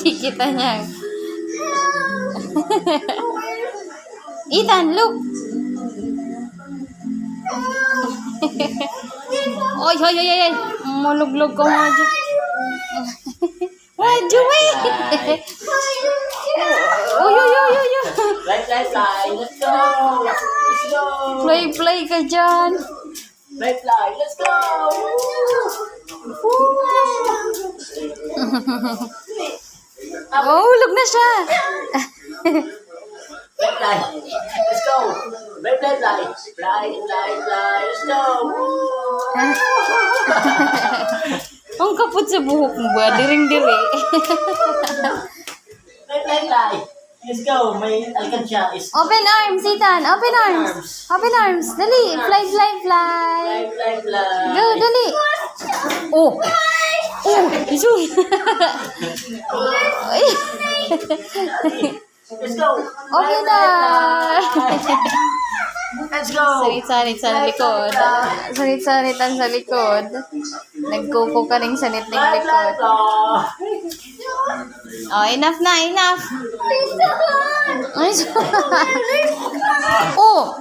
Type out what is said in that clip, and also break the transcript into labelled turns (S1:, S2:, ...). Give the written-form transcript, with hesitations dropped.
S1: Kikita niya. Ethan, look! Oy, oy, oy, oy! Maluglog ka nga dyan. Why, Joey? Oy, oy, oy, oy, oy!
S2: Fly, fly, fly. Let's go. Let's go.
S1: Play, play ka dyan.
S2: Fly, fly. Let's go.
S1: Oh, hulog na siya.
S2: Fly, fly. Let's go. Fly, fly, fly. Fly, fly, fly. Let's go.
S1: Ang kapot sa buhok mo ba? Diring-diri.
S2: Fly, fly, fly. Let's go. May alkansya is...
S1: Open arms, Ethan. Open arms. Open arms. Dali. Fly, fly, fly.
S2: Fly, fly, fly.
S1: Go, dali. Oh. Oh, isu.
S2: Let's go.
S1: Okay na.
S2: Let's go.
S1: Sarit-sarit sa likod. Sarit-saritan sa likod. Nagkuko ka ring sanit ng
S2: Fly, fly,
S1: likod.
S2: fly.
S1: Oh, enough na, enough. Ay, oh,